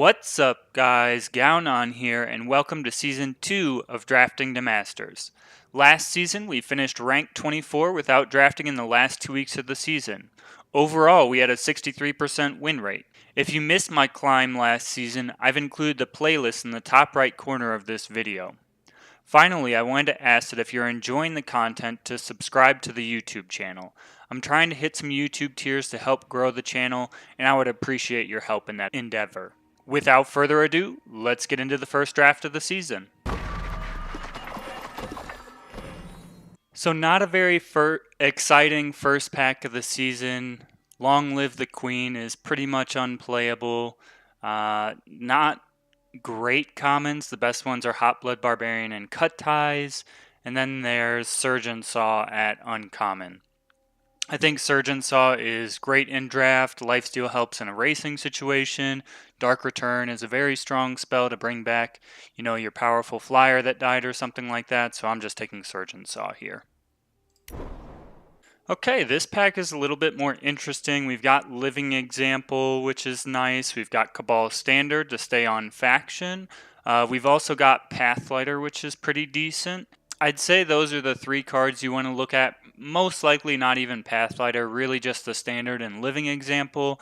What's up, guys? Gaonan here, and welcome to Season 2 of Drafting to Masters. Last season, we finished ranked 24 without drafting in the last 2 weeks of the season. Overall, we had a 63% win rate. If you missed my climb last season, I've included the playlist in the top right corner of this video. Finally, I wanted to ask that if you're enjoying the content to subscribe to the YouTube channel. I'm trying to hit some YouTube tiers to help grow the channel, and I would appreciate your help in that endeavor. Without further ado, let's get into the first draft of the season. So not a very exciting first pack of the season. Long Live the Queen is pretty much unplayable. Not great commons. The best ones are Hot Blood Barbarian and Cut Ties. And then there's Surgeon Saw at uncommon. I think Surgeon Saw is great in draft. Lifesteal helps in a racing situation. Dark Return is a very strong spell to bring back, your powerful flyer that died or something like that. So I'm just taking Surgeon Saw here. Okay, this pack is a little bit more interesting. We've got Living Example, which is nice. We've got Cabal Standard to stay on faction. We've also got Pathlighter, which is pretty decent. I'd say those are the three cards you want to look at. Most likely not even Pathlighter, really just the Standard and Living Example.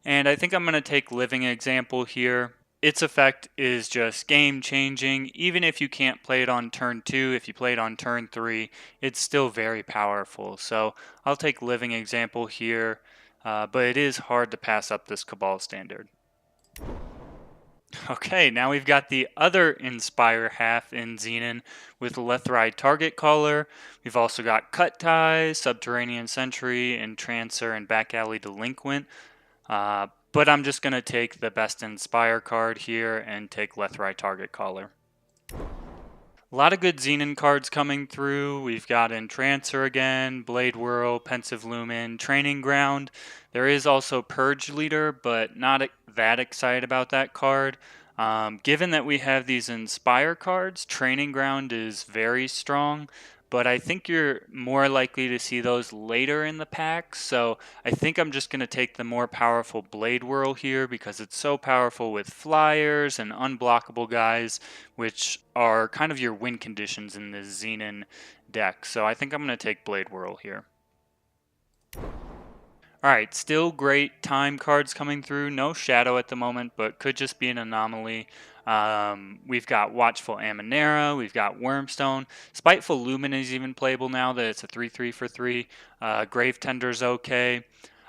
And I think I'm going to take Living Example here. Its effect is just game changing. Even if you can't play it on turn 2, if you play it on turn 3, it's still very powerful. So I'll take Living Example here, but it is hard to pass up this Cabal Standard. Okay, now we've got the other Inspire half in Xenon with Lethride Target Caller. We've also got Cut Ties, Subterranean Sentry, Entrancer, and Back Alley Delinquent. But I'm just going to take the best Inspire card here and take Lethride Target Caller. A lot of good Xenon cards coming through. We've got Entrancer again, Blade Whirl, Pensive Lumen, Training Ground. There is also Purge Leader, but not that excited about that card. Given that we have these Inspire cards, Training Ground is very strong, but I think you're more likely to see those later in the pack. So I think I'm just going to take the more powerful Blade Whirl here because it's so powerful with flyers and unblockable guys, which are kind of your win conditions in the Xenon deck. So I think I'm going to take Blade Whirl here. Alright, still great time cards coming through. No Shadow at the moment, but could just be an anomaly. We've got Watchful Amanera, we've got Wormstone. Spiteful Lumen is even playable now that it's a 3/3 for 3. Grave Tender's okay.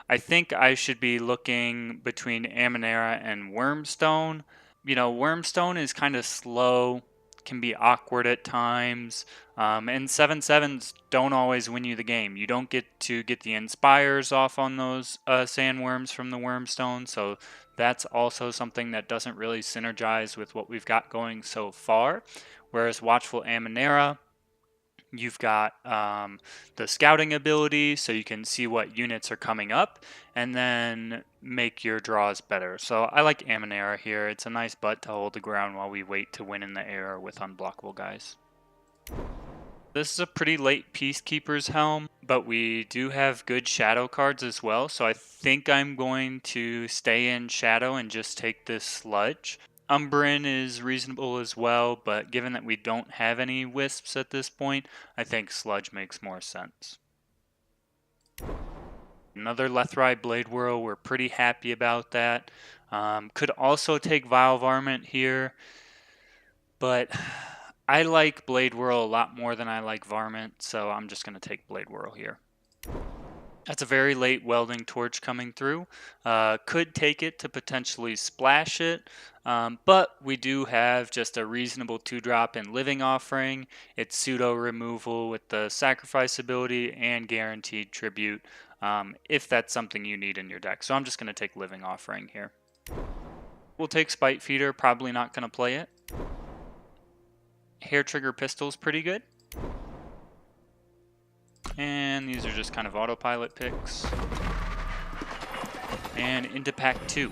I think I should be looking between Amanera and Wormstone. Wormstone is kind of slow, can be awkward at times, and 7/7s don't always win you the game. You don't get to get the Inspires off on those Sandworms from the Wormstone, so that's also something that doesn't really synergize with what we've got going so far. Whereas Watchful Amanera, you've got the scouting ability, so you can see what units are coming up and then make your draws better. So I like Amanera here. It's a nice butt to hold the ground while we wait to win in the air with unblockable guys. This is a pretty late Peacekeeper's Helm, but we do have good Shadow cards as well, so I think I'm going to stay in Shadow and just take this Sludge. Umbrin is reasonable as well, but given that we don't have any Wisps at this point, I think Sludge makes more sense. Another Lethride Blade Whirl, we're pretty happy about that. Could also take Vial Varmint here, but I like Blade Whirl a lot more than I like Varmint, so I'm just going to take Blade Whirl here. That's a very late Welding Torch coming through. Could take it to potentially splash it, but we do have just a reasonable 2-drop in Living Offering. It's pseudo removal with the sacrifice ability and guaranteed tribute if that's something you need in your deck. So I'm just going to take Living Offering here. We'll take Spite Feeder, probably not going to play it. Hair Trigger Pistol's pretty good. And these are just kind of autopilot picks. And into pack 2.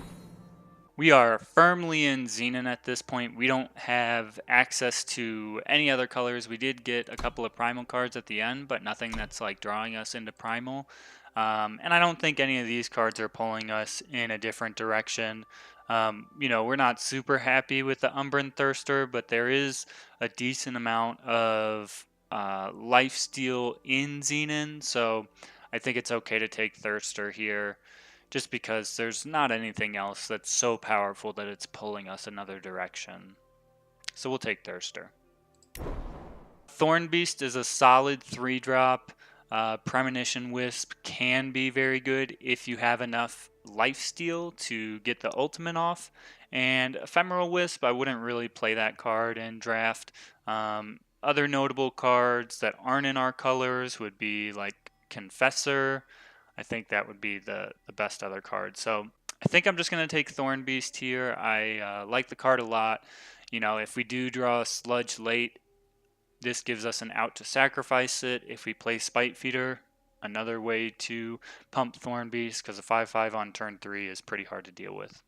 We are firmly in Xenon at this point. We don't have access to any other colors. We did get a couple of Primal cards at the end, but nothing that's like drawing us into Primal. And I don't think any of these cards are pulling us in a different direction. We're not super happy with the Umbran Thirster, but there is a decent amount of lifesteal in Xenon, so I think it's okay to take Thirster here, just because there's not anything else that's so powerful that it's pulling us another direction. So we'll take Thirster. Thorn Beast is a solid 3-drop. Premonition Wisp can be very good if you have enough lifesteal to get the ultimate off. And Ephemeral Wisp, I wouldn't really play that card in draft. Other notable cards that aren't in our colors would be like Confessor. I think that would be the best other card. So I think I'm just going to take Thorn Beast here. I like the card a lot. If we do draw a Sludge late, this gives us an out to sacrifice it. If we play Spite Feeder, another way to pump Thorn Beast, because a 5/5 on turn 3 is pretty hard to deal with.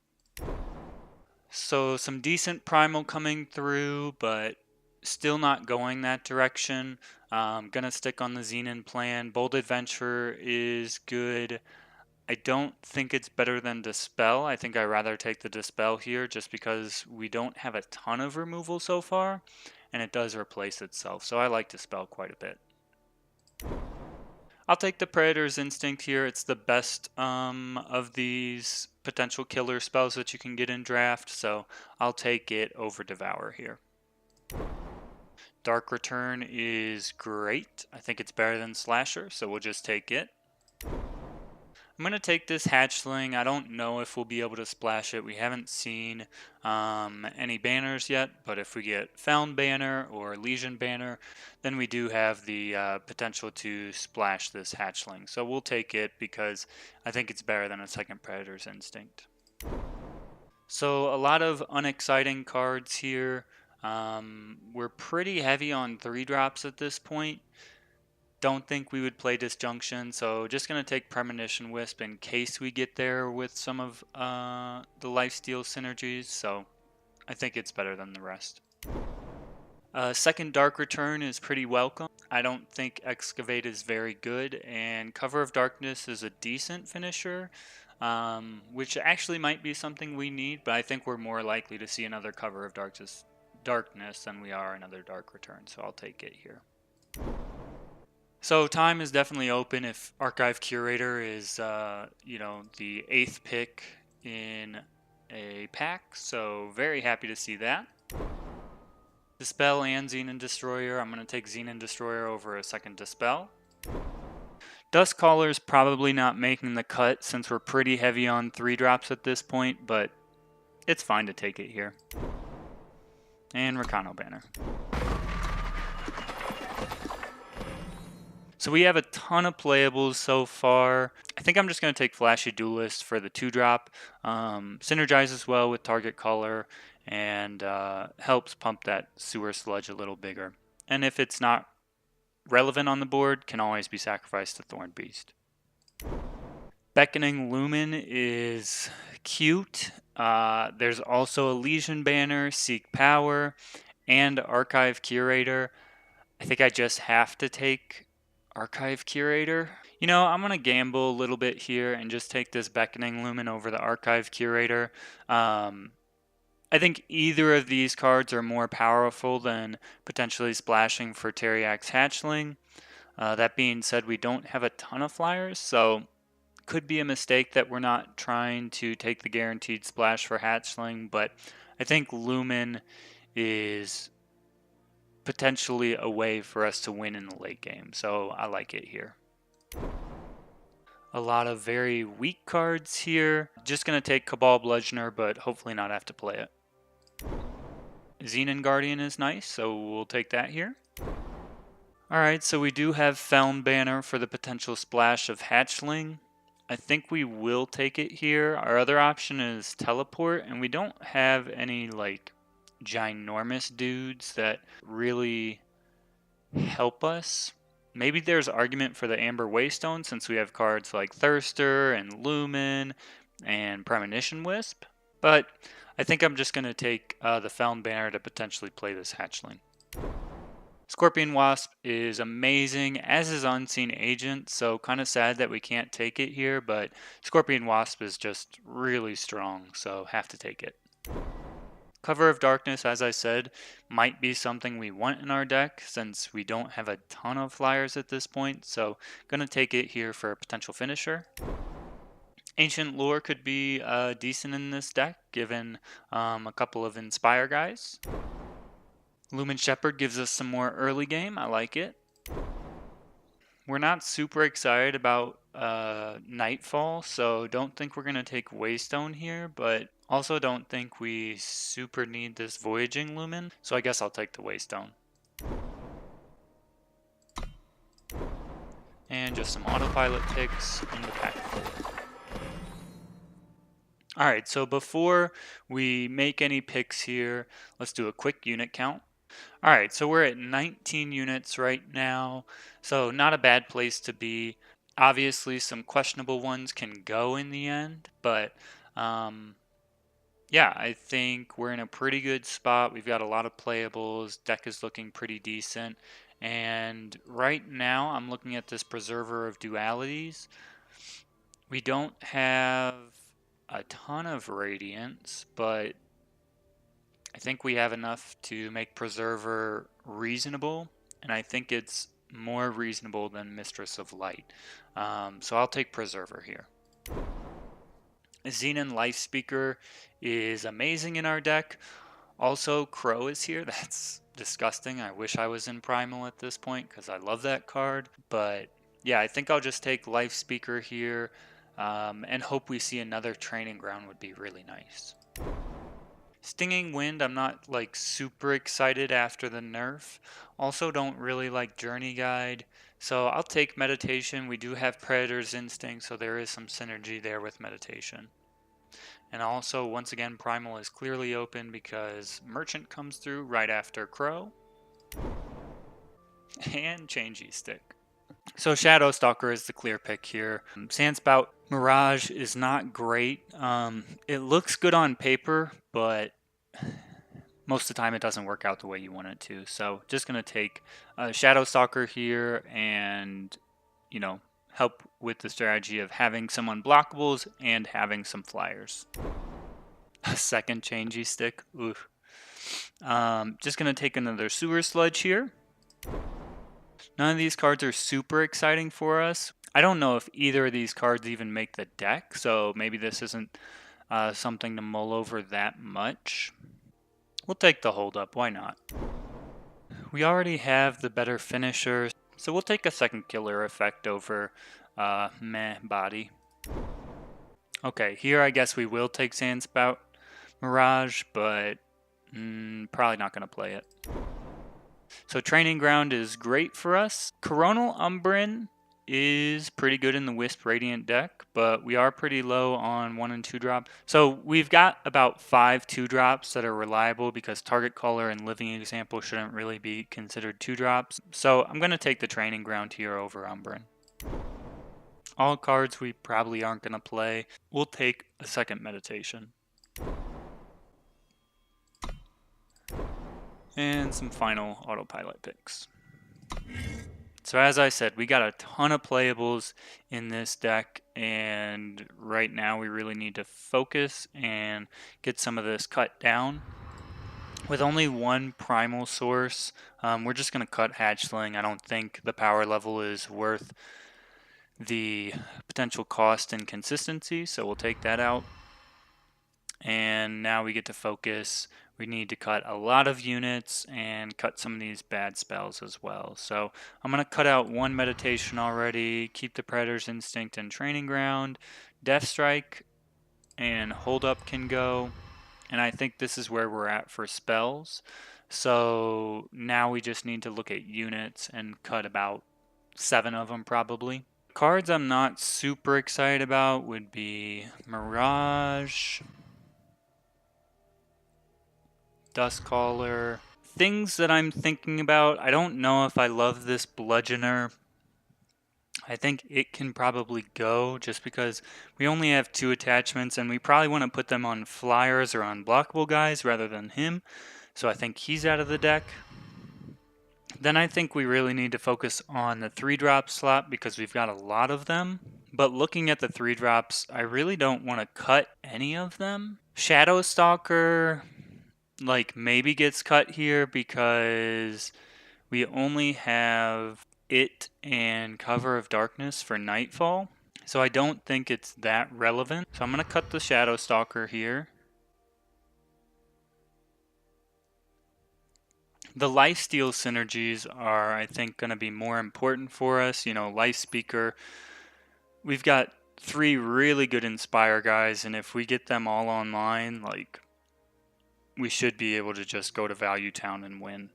So some decent primal coming through, but still not going that direction. Gonna stick on the Xenon plan. Bold Adventure is good. I don't think it's better than Dispel. I think I'd rather take the Dispel here just because we don't have a ton of removal so far, and it does replace itself. So I like Dispel quite a bit. I'll take the Predator's Instinct here. It's the best of these potential killer spells that you can get in draft, so I'll take it over Devour here. Dark Return is great. I think it's better than Slasher, so we'll just take it. I'm going to take this hatchling. I don't know if we'll be able to splash it. We haven't seen any banners yet, but if we get Found Banner or Legion Banner, then we do have the potential to splash this hatchling. So we'll take it because I think it's better than a second Predator's Instinct. So a lot of unexciting cards here. We're pretty heavy on 3-drops at this point. Don't think we would play Disjunction, so just going to take Premonition Wisp in case we get there with some of the lifesteal synergies, so I think it's better than the rest. Second Dark Return is pretty welcome. I don't think Excavate is very good, and Cover of Darkness is a decent finisher, which actually might be something we need, but I think we're more likely to see another Cover of Darkness than we are another Dark Return, so I'll take it here. So time is definitely open if Archive Curator is, the 8th pick in a pack. So very happy to see that. Dispel and Xenon Destroyer. I'm going to take Xenon Destroyer over a second Dispel. Dust Caller's probably not making the cut since we're pretty heavy on 3-drops at this point, but it's fine to take it here. And Recano Banner. So we have a ton of playables so far. I think I'm just going to take Flashy Duelist for the 2-drop. Synergizes well with target color and helps pump that Sewer Sludge a little bigger. And if it's not relevant on the board, can always be sacrificed to Thorn Beast. Beckoning Lumen is cute. There's also a Legion Banner, Seek Power, and Archive Curator. I think I just have to take Archive Curator. I'm going to gamble a little bit here and just take this Beckoning Lumen over the Archive Curator. I think either of these cards are more powerful than potentially splashing for Teriak's Hatchling. That being said, we don't have a ton of flyers, so could be a mistake that we're not trying to take the guaranteed splash for Hatchling, but I think Lumen is potentially a way for us to win in the late game, so I like it here. A lot of very weak cards here. Just going to take Cabal Bludgeoner, but hopefully not have to play it. Xenon Guardian is nice, so we'll take that here. Alright, so we do have Found Banner for the potential splash of Hatchling. I think we will take it here. Our other option is Teleport, and we don't have any ginormous dudes that really help us. Maybe there's argument for the Amber Waystone since we have cards like Thirster and Lumen and Premonition Wisp, but I think I'm just going to take the Found Banner to potentially play this Hatchling. Scorpion Wasp is amazing, as is Unseen Agent, so kind of sad that we can't take it here, but Scorpion Wasp is just really strong, so have to take it. Cover of Darkness, as I said, might be something we want in our deck since we don't have a ton of flyers at this point, so gonna take it here for a potential finisher. Ancient Lore could be decent in this deck, given a couple of Inspire guys. Lumen Shepherd gives us some more early game. I like it. We're not super excited about Nightfall, so don't think we're going to take Waystone here, but also don't think we super need this Voyaging Lumen, so I guess I'll take the Waystone. And just some autopilot picks in the pack. Alright, so before we make any picks here, let's do a quick unit count. Alright, so we're at 19 units right now, so not a bad place to be. Obviously, some questionable ones can go in the end, but yeah, I think we're in a pretty good spot. We've got a lot of playables, deck is looking pretty decent, and right now I'm looking at this Preserver of Dualities. We don't have a ton of Radiance, but I think we have enough to make Preserver reasonable, and I think it's more reasonable than Mistress of Light. So I'll take Preserver here. Xenon Life Speaker is amazing in our deck. Also, Crow is here. That's disgusting. I wish I was in Primal at this point because I love that card. But yeah, I think I'll just take Life Speaker here and hope we see another Training Ground would be really nice. Stinging Wind, I'm not like super excited after the nerf. Also don't really like Journey Guide. So I'll take Meditation. We do have Predator's Instinct, so there is some synergy there with Meditation. And also, once again, Primal is clearly open because Merchant comes through right after Crow. And Changey Stick. So Shadow Stalker is the clear pick here. Sandspout Mirage is not great. It looks good on paper, but most of the time it doesn't work out the way you want it to. So just going to take Shadow Stalker here and, you know, help with the strategy of having some unblockables and having some flyers. A second Changey Stick. Oof. Just going to take another Sewer Sludge here. None of these cards are super exciting for us. I don't know if either of these cards even make the deck, so maybe this isn't something to mull over that much. We'll take the hold up, why not? We already have the better finisher, so we'll take a second killer effect over meh body. Okay, here I guess we will take Sandspout Mirage, but probably not going to play it. So Training Ground is great for us. Coronal Umbran is pretty good in the Wisp Radiant deck, but we are pretty low on 1 and 2 drop. So we've got about 5 2 drops that are reliable because Target Caller and Living Example shouldn't really be considered 2 drops. So I'm going to take the Training Ground here over Umbran. All cards we probably aren't going to play. We'll take a second Meditation. And some final autopilot picks. So as I said, we got a ton of playables in this deck, and right now we really need to focus and get some of this cut down. With only one primal source, we're just going to cut Hatchling. I don't think the power level is worth the potential cost and consistency, so we'll take that out. And now we get to focus. We need to cut a lot of units and cut some of these bad spells as well. So I'm going to cut out one Meditation already, keep the Predator's Instinct and Training Ground. Death Strike and Hold Up can go. And I think this is where we're at for spells. So now we just need to look at units and cut about 7 of them probably. Cards I'm not super excited about would be Mirage, Duskcaller. Things that I'm thinking about, I don't know if I love this Bludgeoner. I think it can probably go just because we only have 2 attachments and we probably want to put them on flyers or on blockable guys rather than him. So I think he's out of the deck. Then I think we really need to focus on the 3-drop slot because we've got a lot of them. But looking at the 3-drops, I really don't want to cut any of them. Shadow Stalker, like, maybe gets cut here because we only have it and Cover of Darkness for Nightfall. So I don't think it's that relevant. So I'm going to cut the Shadow Stalker here. The lifesteal synergies are, I think, going to be more important for us. You know, Life Speaker. We've got 3 really good Inspire guys, and if we get them all online, like, we should be able to just go to Value Town and win.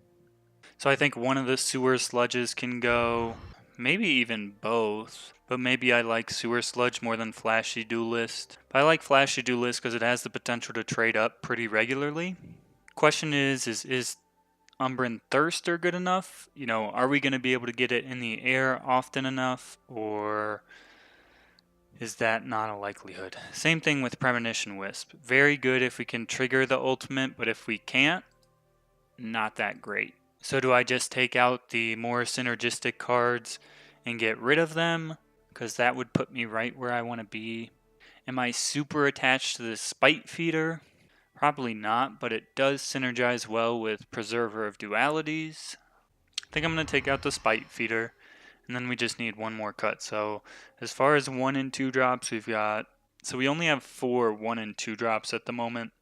So I think one of the Sewer Sludges can go, maybe even both, but maybe I like Sewer Sludge more than Flashy Duelist. But I like Flashy Duelist because it has the potential to trade up pretty regularly. Question is Umbran Thirster good enough? You know, are we going to be able to get it in the air often enough, or is that not a likelihood? Same thing with Premonition Wisp. Very good if we can trigger the ultimate, but if we can't, not that great. So do I just take out the more synergistic cards and get rid of them? Because that would put me right where I want to be. Am I super attached to the Spite Feeder? Probably not, but it does synergize well with Preserver of Dualities. I think I'm going to take out the Spite Feeder, and then we just need one more cut. So as far as 1 and 2 drops, we've got... So we only have 4 1 and 2 drops at the moment.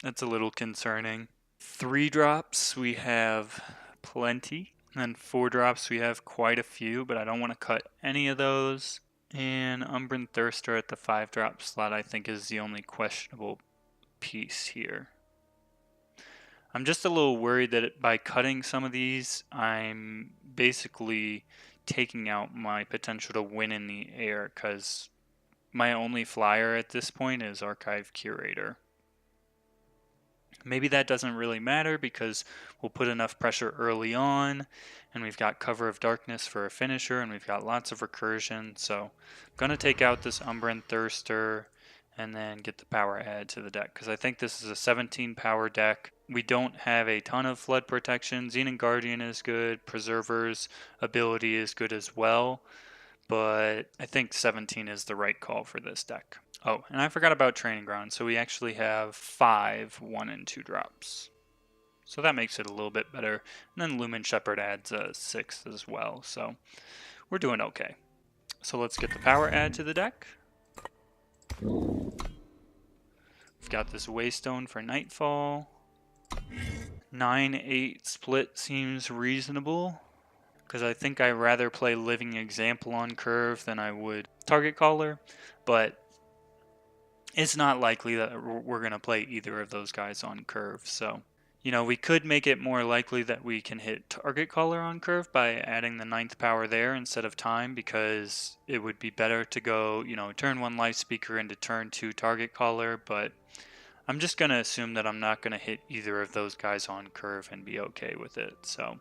That's a little concerning. 3 drops, we have plenty. And then 4 drops, we have quite a few, but I don't want to cut any of those. And Umbran Thirster at the 5-drop slot, I think, is the only questionable piece here. I'm just a little worried that by cutting some of these, I'm basically taking out my potential to win in the air, because my only flyer at this point is Archive Curator. Maybe that doesn't really matter because we'll put enough pressure early on, and we've got Cover of Darkness for a finisher, and we've got lots of recursion. So I'm going to take out this Umbran Thirster and then get the power added to the deck, because I think this is a 17 power deck. We don't have a ton of flood protection. Xenon Guardian is good. Preserver's ability is good as well, but I think 17 is the right call for this deck. Oh, and I forgot about Training Ground, so we actually have 5 1 and 2 drops. So that makes it a little bit better. And then Lumen Shepherd adds a 6 as well, so we're doing okay. So let's get the power add to the deck. We've got this Waystone for Nightfall. 9-8 split seems reasonable, because I think I'd rather play Living Example on curve than I would Target Caller, but it's not likely that we're going to play either of those guys on curve. So, you know, we could make it more likely that we can hit Target Caller on curve by adding the 9th power there instead of time, because it would be better to go, you know, turn 1 Life Speaker into turn 2 Target Caller, but I'm just going to assume that I'm not going to hit either of those guys on curve and be okay with it. So,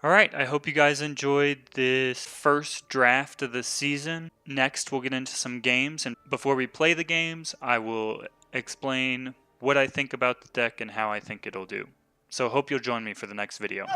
alright, I hope you guys enjoyed this first draft of the season. Next, we'll get into some games, and before we play the games, I will explain what I think about the deck and how I think it'll do. So hope you'll join me for the next video.